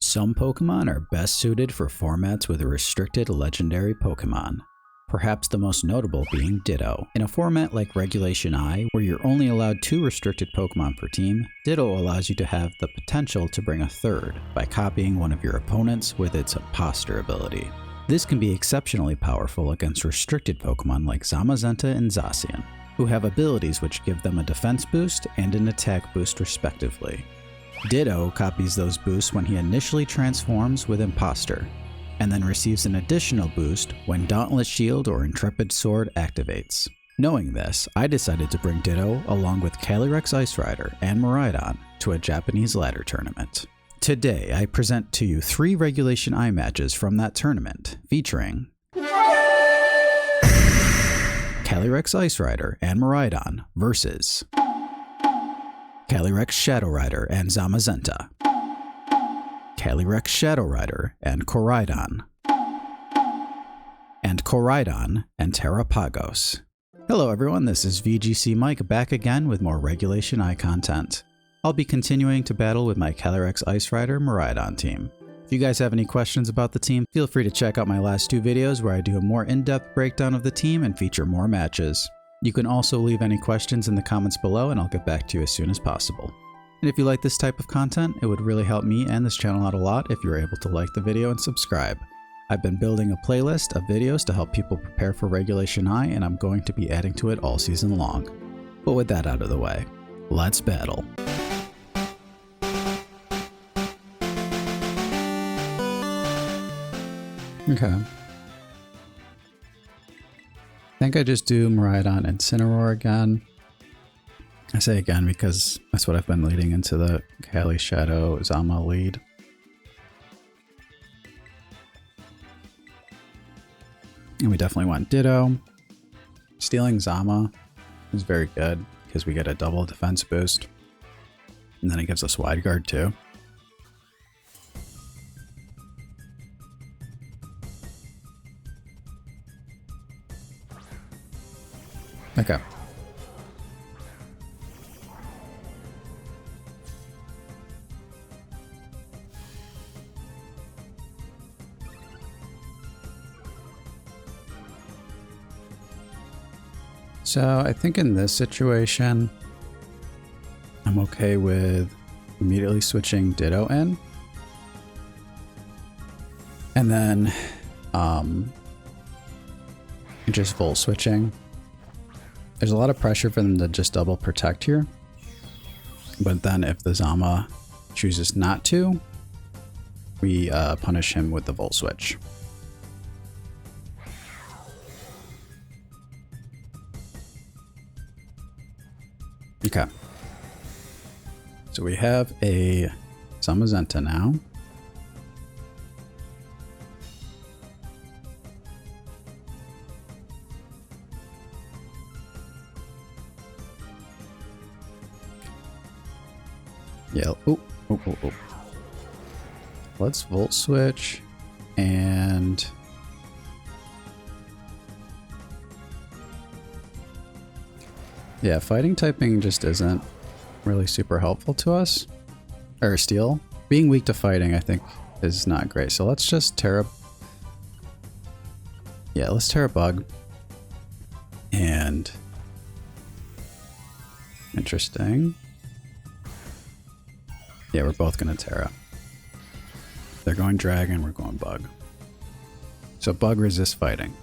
Some Pokemon are best suited for formats with restricted legendary Pokemon. Perhaps the most notable being Ditto. In a format like Regulation I, where you're only allowed 2 restricted Pokemon per team, Ditto allows you to have the potential to bring a third by copying one of your opponents with its Imposter ability. This can be exceptionally powerful against restricted Pokemon like Zamazenta and Zacian, who have abilities which give them a defense boost and an attack boost respectively. Ditto copies those boosts when he initially transforms with Imposter, and then receives an additional boost when Dauntless Shield or Intrepid Sword activates. Knowing this, I decided to bring Ditto along with Calyrex Ice Rider and Miraidon to a Japanese ladder tournament. Today, I present to you 3 Regulation I matches from that tournament, featuring Calyrex Ice Rider and Miraidon versus Calyrex Shadow Rider and Zamazenta, Calyrex Shadow Rider and Koraidon, and Koraidon and Terapagos. Hello everyone, this is VGC Mike back again with more Regulation I content. I'll be continuing to battle with my Calyrex Ice Rider Miraidon team. If you guys have any questions about the team, feel free to check out my last 2 videos where I do a more in-depth breakdown of the team and feature more matches. You can also leave any questions in the comments below and I'll get back to you as soon as possible. And if you like this type of content, it would really help me and this channel out a lot if you're able to like the video and subscribe. I've been building a playlist of videos to help people prepare for Regulation I, and I'm going to be adding to it all season long. But with that out of the way, let's battle. Okay. I think I just do Miraidon and Incineroar again. I say again because that's what I've been leading into the Cali Shadow Zama lead. And we definitely want Ditto. Stealing Zama is very good because we get a double defense boost. And then it gives us Wide Guard too. Okay. So I think in this situation, I'm okay with immediately switching Ditto in. And then just full switching. There's a lot of pressure for them to just double protect here. But then if the Zama chooses not to, we punish him with the Volt Switch. Okay. So we have a Zamazenta now. Yeah. Oh. Let's Volt Switch and yeah, fighting typing just isn't really super helpful to us. Or Steel. Being weak to fighting, I think, is not great. So let's just Tera. Yeah, let's Terabug. And interesting. Yeah, we're both gonna Tera. They're going Dragon, we're going Bug. So Bug resists fighting.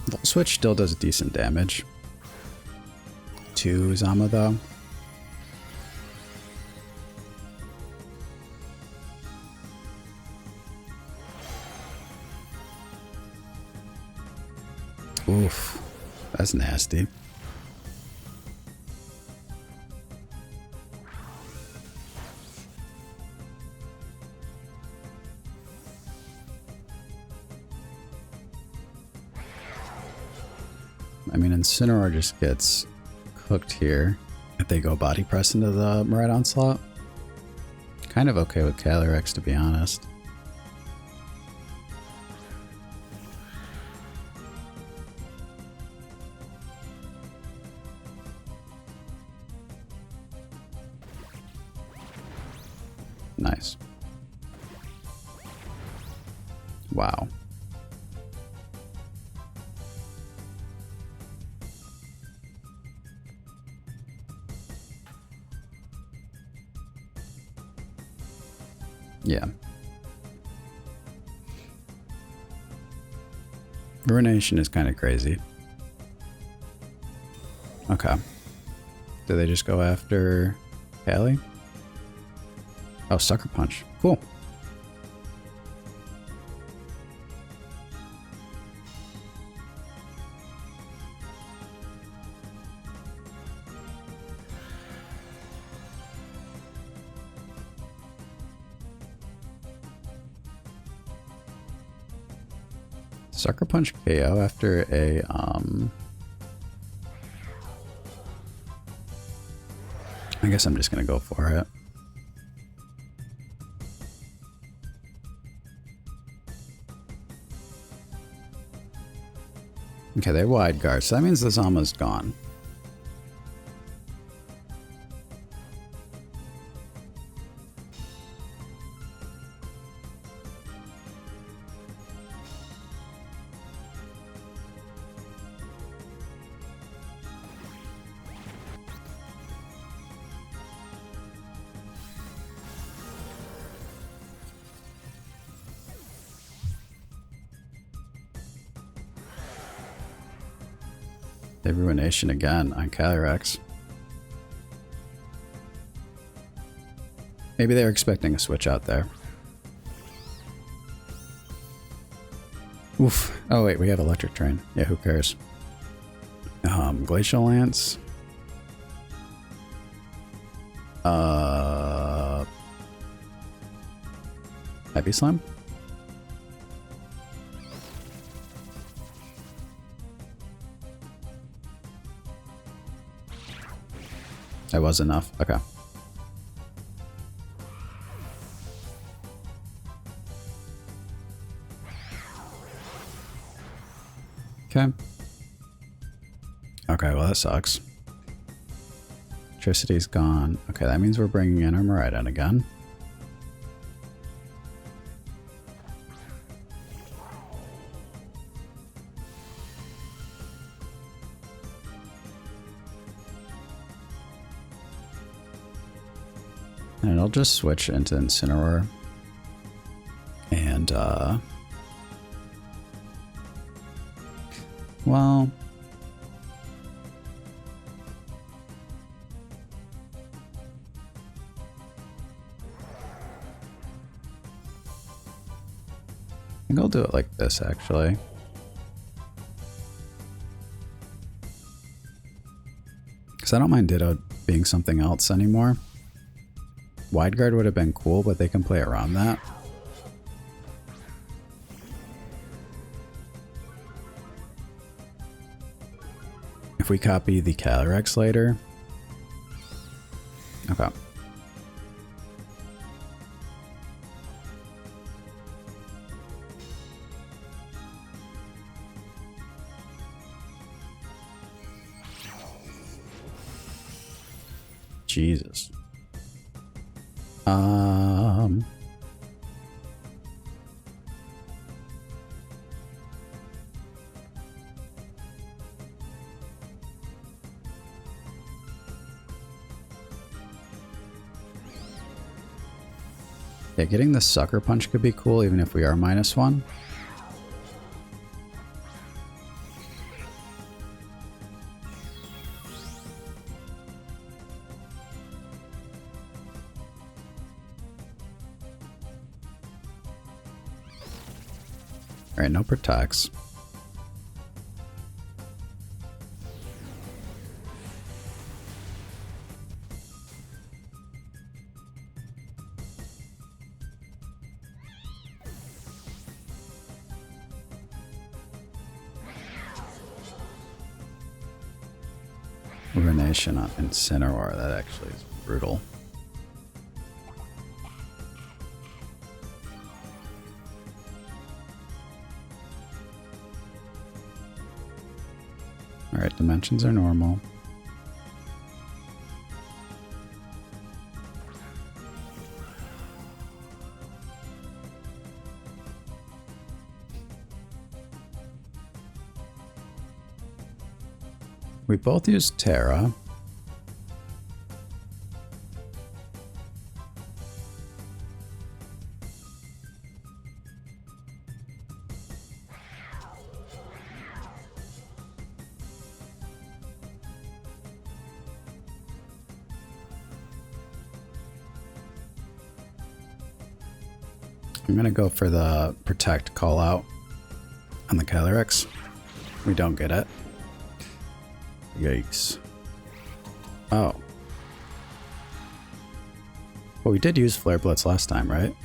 Volt Switch still does decent damage to Zama though. Oof, that's nasty. I mean, Incineroar just gets cooked here if they go body press into the Miraidon slot. Kind of okay with Calyrex, to be honest. Nice. Wow. Yeah. Ruination is kind of crazy. Okay. Do they just go after Cali? Oh, Sucker Punch. Cool. Sucker Punch KO after a, I guess I'm just gonna go for it. Okay, they wide guard, so that means the Zama's gone. They Ruination again on Calyrex. Maybe they were expecting a switch out there. Oof. Oh wait, we have Electric Train. Yeah, who cares? Glacial Lance. Heavy Slam? That was enough. Okay. Okay. Okay, well that sucks. Electricity's gone. Okay, that means we're bringing in our Miraidon again. And it'll just switch into Incineroar. And, well... I think I'll do it like this, actually. Because I don't mind Ditto being something else anymore. Wide guard would have been cool, but they can play around that. If we copy the Calyrex later. Okay. Jesus. Yeah, getting the Sucker Punch could be cool even if we are -1. Alright, no protects. Ruination on Incineroar, that actually is brutal. Alright, dimensions are normal. We both use Tera. I'm gonna go for the Protect call out on the Calyrex. We don't get it. Yikes. Oh. Well, we did use Flare Blitz last time, right?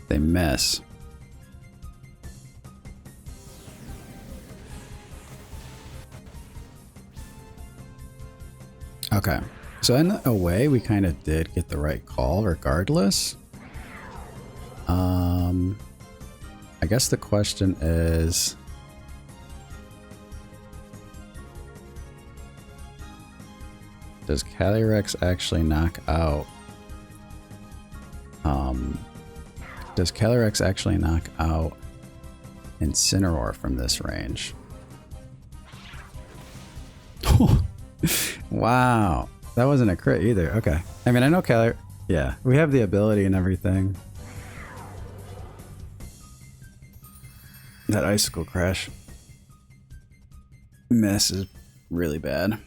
They miss. Okay. So in a way, we kind of did get the right call regardless. I guess the question is, does Calyrex actually knock out? Does Calyrex actually knock out Incineroar from this range? Wow, that wasn't a crit either. Okay, I mean I know Calyrex. Yeah, we have the ability and everything. That Icicle Crash miss is really bad.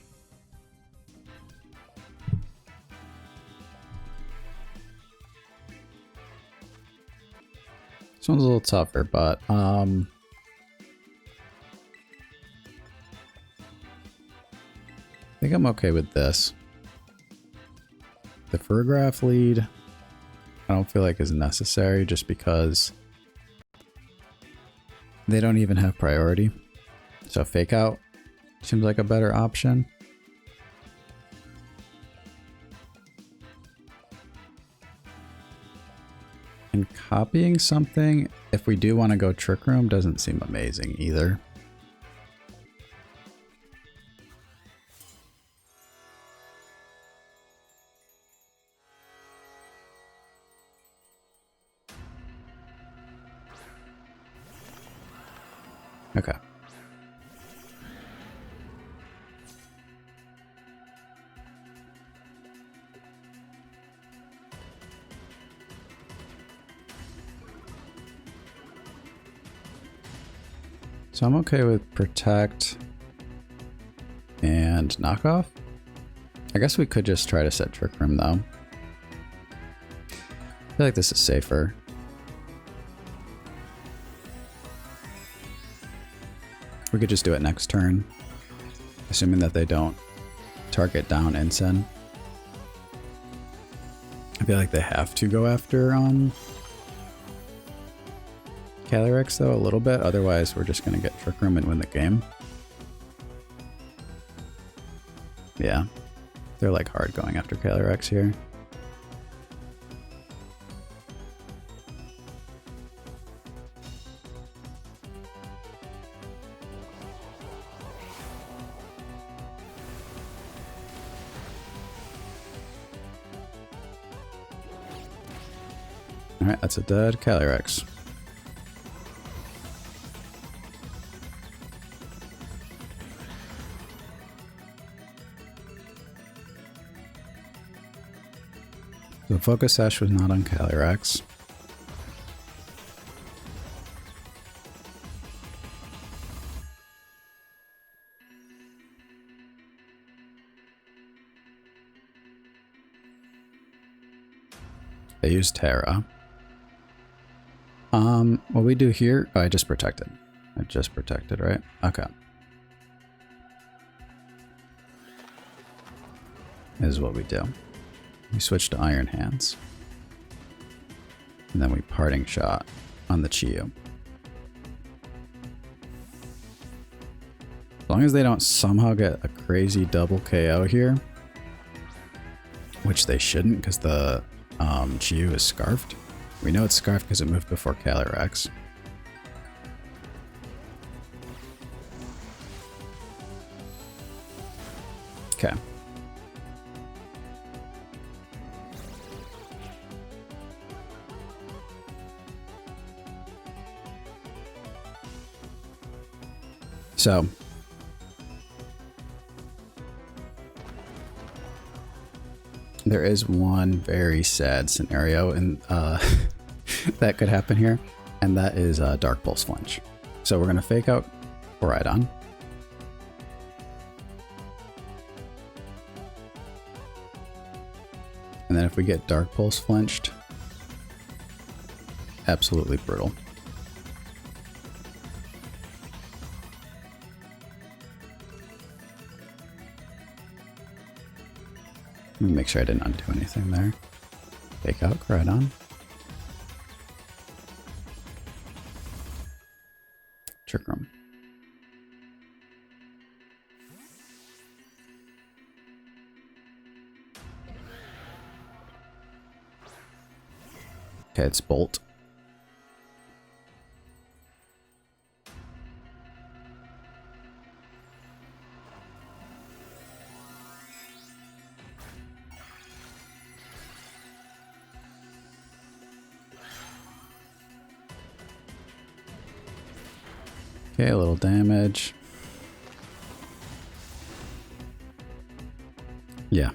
This one's a little tougher, but I think I'm okay with this. The Farigiraf lead I don't feel like is necessary just because they don't even have priority. So Fake Out seems like a better option. And copying something, if we do want to go Trick Room, doesn't seem amazing either. Okay. So I'm okay with Protect and Knockoff. I guess we could just try to set Trick Room though. I feel like this is safer. We could just do it next turn, assuming that they don't target down Incin. I feel like they have to go after Calyrex though a little bit, otherwise we're just gonna get Trick Room and win the game. Yeah, they're like hard going after Calyrex here. Alright, that's a dead Calyrex. The Focus Sash was not on Calyrex. They used Tera. What we do here, oh, I just protected. I just protected, right? Okay. This is what we do. We switch to Iron Hands. And then we Parting Shot on the Chiyu. As long as they don't somehow get a crazy double KO here, which they shouldn't because the Chiyu is Scarfed. We know it's Scarfed because it moved before Calyrex. Okay. So, there is one very sad scenario in, that could happen here, and that is Dark Pulse Flinch. So we're going to fake out Koraidon. And then if we get Dark Pulse flinched, absolutely brutal. Let me make sure I didn't undo anything there. Fake out Koraidon. Trick Room. Okay, it's Bolt. Okay, a little damage. Yeah.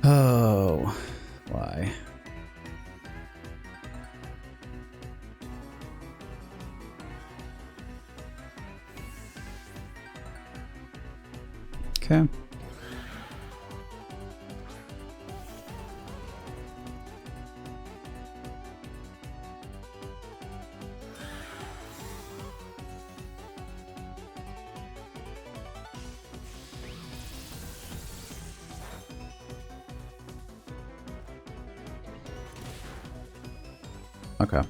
Oh, why? Okay. Okay.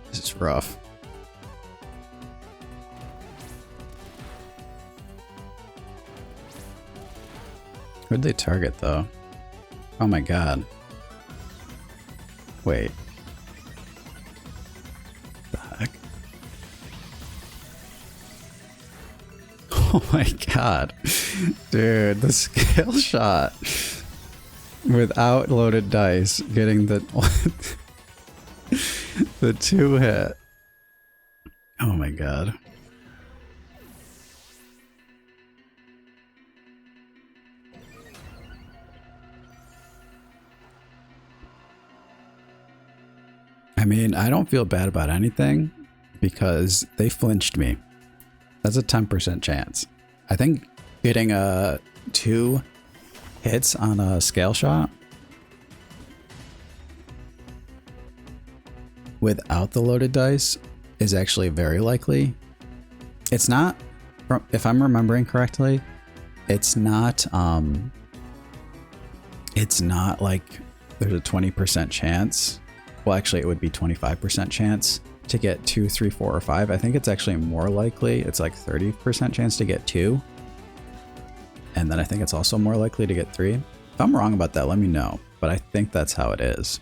This is rough. Who'd they target though? Oh my god. Wait. The heck? Oh my god. Dude, the scale shot. Without loaded dice, getting the the 2 hit. Oh my god. I mean, I don't feel bad about anything because they flinched me. That's a 10% chance. I think getting a 2 hits on a scale shot without the loaded dice is actually very likely. It's not, if I'm remembering correctly, it's not like there's a 20% chance. Well, actually it would be 25% chance to get 2, 3, 4, or 5. I think it's actually more likely. It's like 30% chance to get 2. And then I think it's also more likely to get 3. If I'm wrong about that, let me know. But I think that's how it is.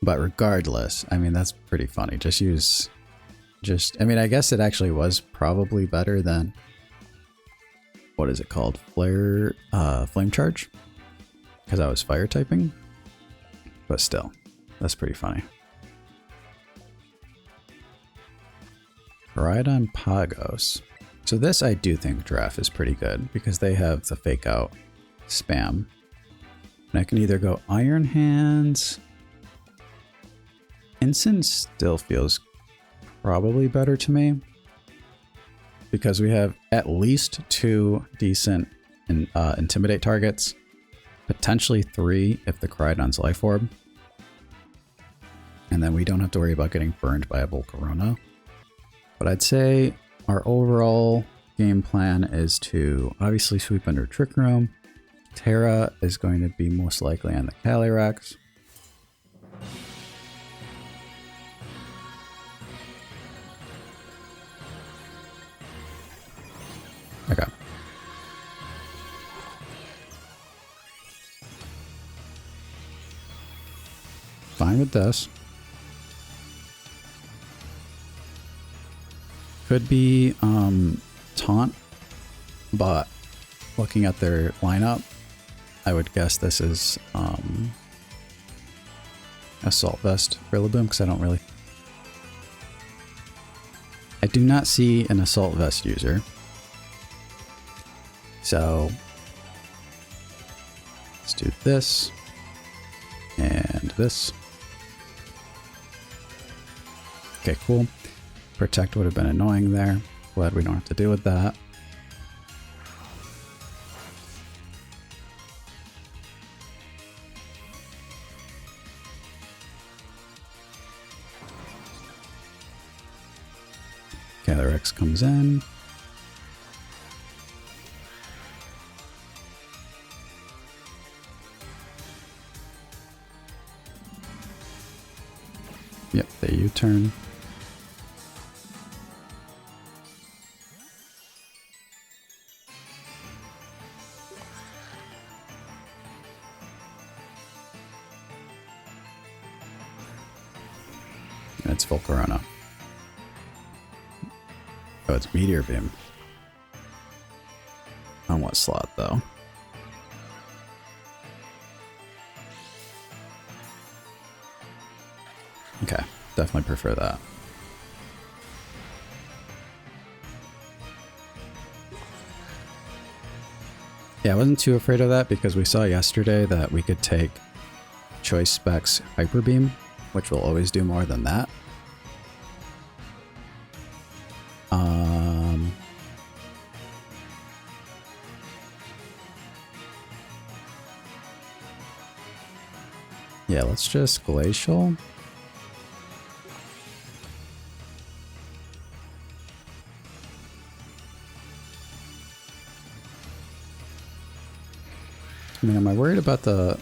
But regardless, I mean, that's pretty funny. I mean, I guess it actually was probably better than, what is it called? Flame Charge? Because I was fire typing. But still, that's pretty funny. Koraidon Pagos. So this I do think draft is pretty good because they have the fake out spam. And I can either go Iron Hands. Incin still feels probably better to me because we have at least 2 decent intimidate targets, potentially 3 if the Koraidon's Life Orb. And then we don't have to worry about getting burned by a Volcarona. But I'd say our overall game plan is to obviously sweep under Trick Room. Tera is going to be most likely on the Calyrex. Okay. Fine with this. Could be taunt, but looking at their lineup, I would guess this is Assault Vest Rillaboom because I don't really. I do not see an Assault Vest user. So let's do this and this. Okay, cool. Protect would have been annoying there. Glad we don't have to deal with that. Calyrex comes in. Yep, they U-turn. And it's full Corona. Oh, it's Meteor Beam. On what slot, though? Okay, definitely prefer that. Yeah, I wasn't too afraid of that because we saw yesterday that we could take Choice Specs Hyper Beam, which will always do more than that. Yeah, let's just Glacial. I mean, am I worried about the...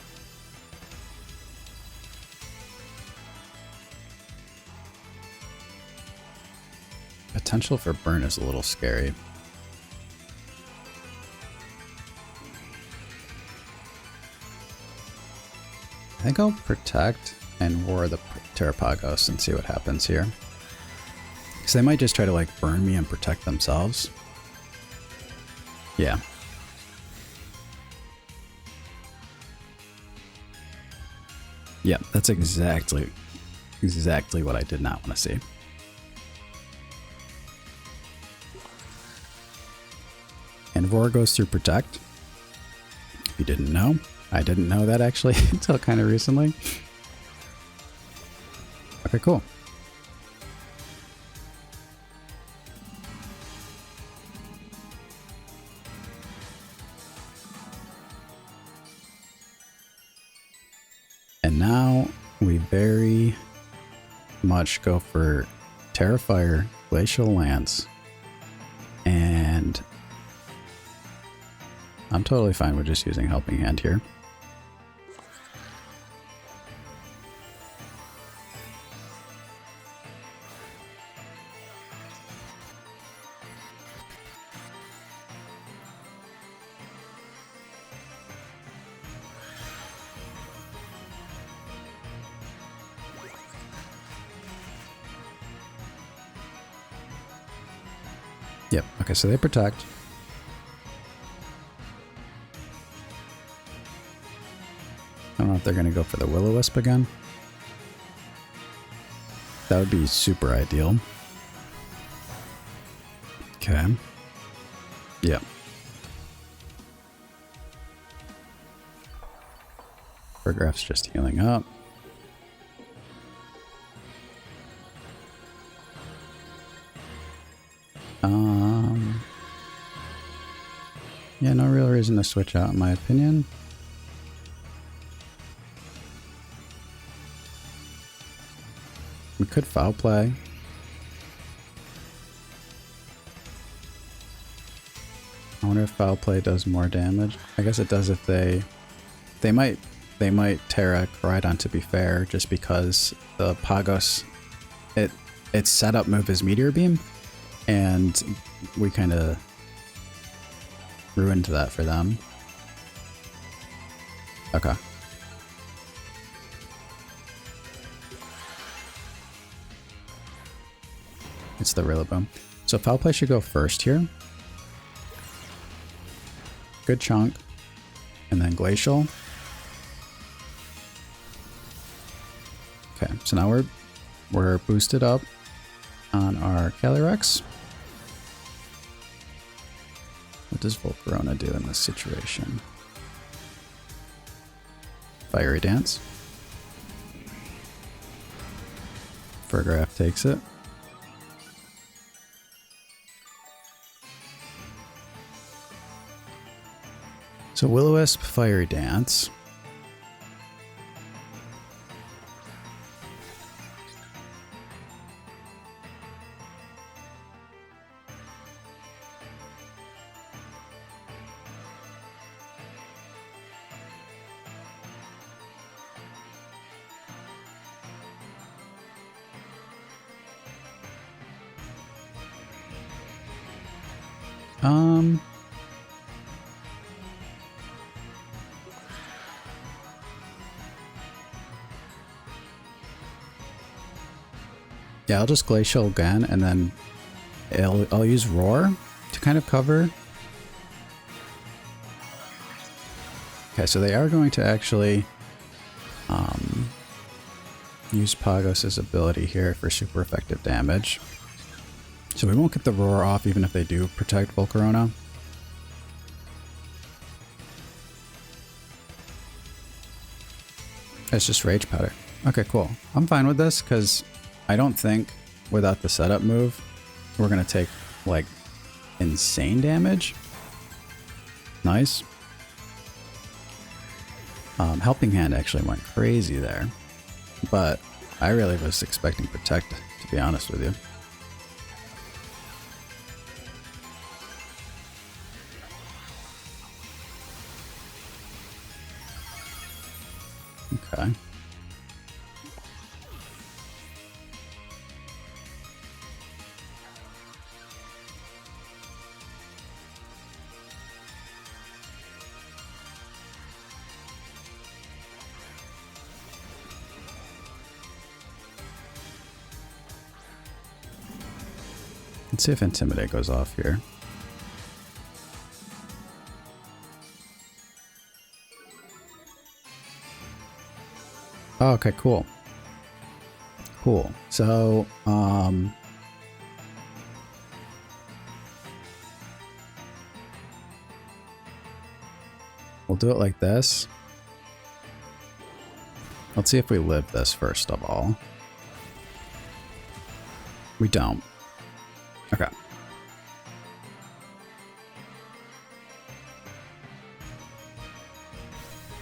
Potential for burn is a little scary. I think I'll protect and war the Terapagos and see what happens here. Because they might just try to like burn me and protect themselves. Yeah. Yeah, that's exactly what I did not want to see. And Vor goes through Protect. If you didn't know, I didn't know that actually until kind of recently. Okay, cool. And now we very much go for Terrifier, Glacial Lance, and I'm totally fine with just using Helping Hand here. Yep, okay, so they protect. I don't know if they're going to go for the Will-O-Wisp again. That would be super ideal. Okay. Yep. Farigiraf's just healing up. Yeah, no real reason to switch out in my opinion. We could Foul Play. I wonder if Foul Play does more damage. I guess it does if they might Tera Koraidon, to be fair, just because the Pagos its setup move is Meteor Beam, and we kind of ruined that for them. Okay. It's the Rillaboom. So Foul Play should go first here. Good chunk. And then Glacial. Okay, so now we're boosted up. on our Calyrex. What does Volcarona do in this situation? Fiery Dance. Farigiraf takes it. So Will-O-Wisp, Fiery Dance. Yeah, I'll just Glacial again, and then I'll use Roar to kind of cover. Okay, so they are going to actually use Pagos' ability here for super effective damage. So we won't get the Roar off even if they do protect Volcarona. It's just Rage Powder. Okay, cool. I'm fine with this because I don't think without the setup move we're going to take like insane damage. Nice. Helping Hand actually went crazy there, but I really was expecting Protect, to be honest with you. Okay. Let's see if Intimidate goes off here. Oh, okay, cool. Cool. So, we'll do it like this. Let's see if we live this first of all. We don't. Okay.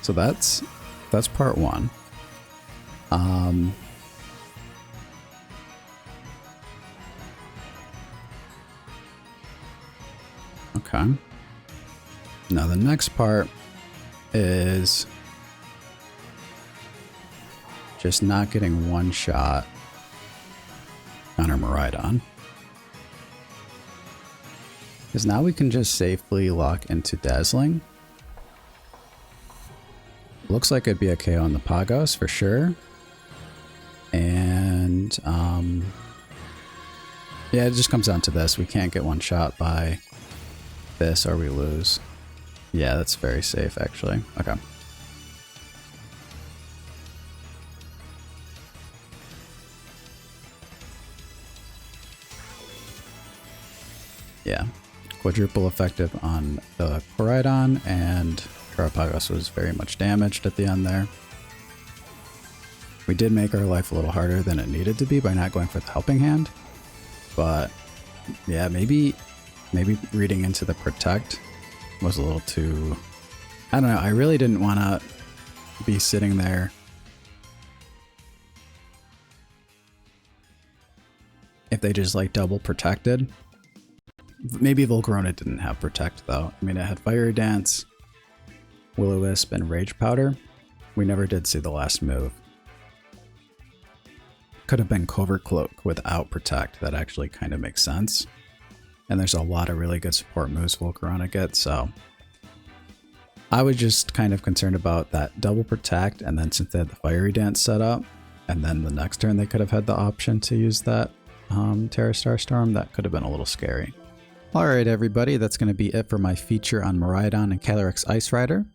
So that's part one. Okay. Now the next part is just not getting one shot on our Miraidon. Because now we can just safely lock into Dazzling. Looks like it'd be a KO on the Pagos for sure. And yeah, it just comes down to this. We can't get one shot by this or we lose. Yeah, that's very safe actually. Okay. Yeah. Quadruple effective on the Koraidon, and Terapagos was very much damaged at the end there. We did make our life a little harder than it needed to be by not going for the Helping Hand, but yeah, maybe reading into the Protect was a little too... I don't know, I really didn't want to be sitting there if they just like double protected. Maybe Volcarona didn't have Protect though. I mean, it had Fiery Dance, Will-O-Wisp, and Rage Powder. We never did see the last move. Could have been Covert Cloak without Protect. That actually kind of makes sense. And there's a lot of really good support moves Volcarona gets, so I was just kind of concerned about that double Protect, and then since they had the Fiery Dance set up, and then the next turn they could have had the option to use that Tera Starstorm, that could have been a little scary. Alright everybody, that's going to be it for my feature on Miraidon and Calyrex Ice Rider.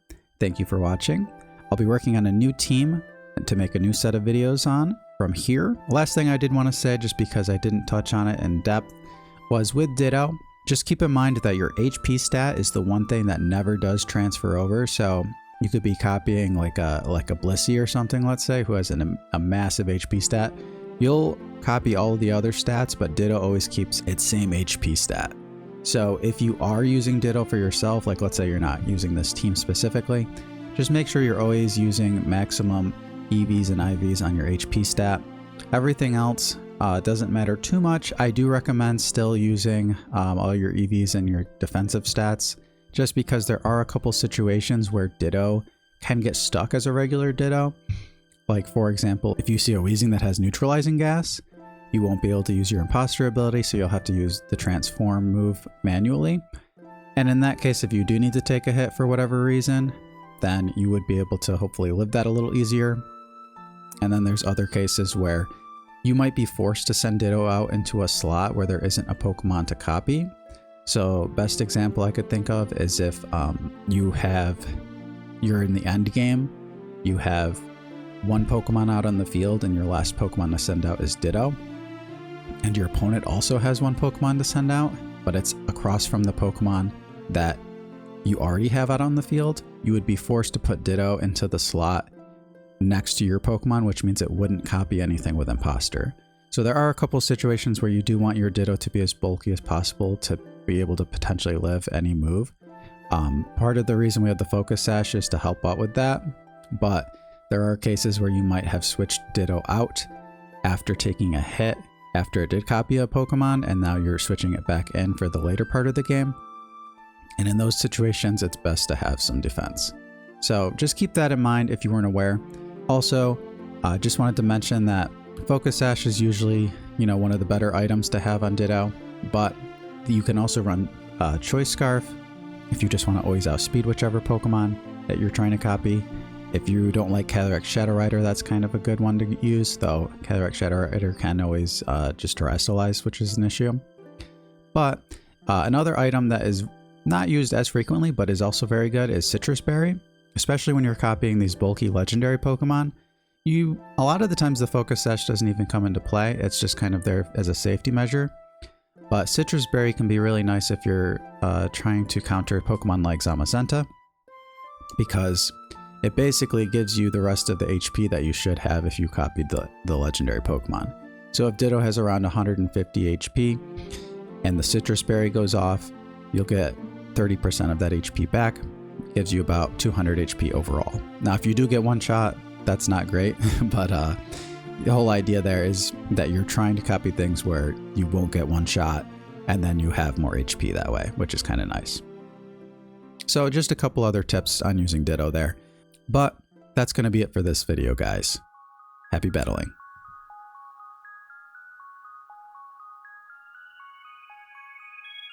Thank you for watching. I'll be working on a new team to make a new set of videos on, from here, last thing I did want to say, just because I didn't touch on it in depth, was with Ditto, just keep in mind that your HP stat is the one thing that never does transfer over. So you could be copying like a Blissey or something, let's say, who has a massive HP stat. You'll copy all the other stats, but Ditto always keeps its same HP stat. So if you are using Ditto for yourself, like let's say you're not using this team specifically, just make sure you're always using maximum EVs and IVs on your HP stat. Everything else doesn't matter too much. I do recommend still using all your EVs and your defensive stats, just because there are a couple situations where Ditto can get stuck as a regular Ditto. Like for example, if you see a Weezing that has neutralizing gas, you won't be able to use your imposter ability, so you'll have to use the transform move manually. And in that case, if you do need to take a hit for whatever reason, then you would be able to hopefully live that a little easier. And then there's other cases where you might be forced to send Ditto out into a slot where there isn't a Pokemon to copy. So best example I could think of is if you're in the end game, you have one Pokemon out on the field and your last Pokemon to send out is Ditto, and your opponent also has one Pokemon to send out, but it's across from the Pokemon that you already have out on the field, you would be forced to put Ditto into the slot next to your Pokemon, which means it wouldn't copy anything with Imposter. So there are a couple situations where you do want your Ditto to be as bulky as possible to be able to potentially live any move. Part of the reason we have the Focus Sash is to help out with that, but there are cases where you might have switched Ditto out after taking a hit after it did copy a Pokemon, and now you're switching it back in for the later part of the game. And in those situations, it's best to have some defense. So just keep that in mind if you weren't aware. Also, just wanted to mention that Focus Sash is usually, one of the better items to have on Ditto, but you can also run Choice Scarf if you just want to always outspeed whichever Pokemon that you're trying to copy. If you don't like Calyrex Shadow Rider, that's kind of a good one to use, though Calyrex Shadow Rider can always just terrestrialize, which is an issue. But another item that is not used as frequently, but is also very good, is Citrus Berry. Especially when you're copying these bulky legendary Pokemon, a lot of the times the Focus Sash doesn't even come into play. It's just kind of there as a safety measure. But Citrus Berry can be really nice if you're trying to counter Pokemon like Zamazenta, because it basically gives you the rest of the HP that you should have if you copied the legendary Pokemon. So if Ditto has around 150 HP and the Citrus Berry goes off, you'll get 30% of that HP back. Gives you about 200 HP overall. Now, if you do get one shot, that's not great, but the whole idea there is that you're trying to copy things where you won't get one shot, and then you have more HP that way, which is kind of nice. So just a couple other tips on using Ditto there. But that's going to be it for this video, guys. Happy battling.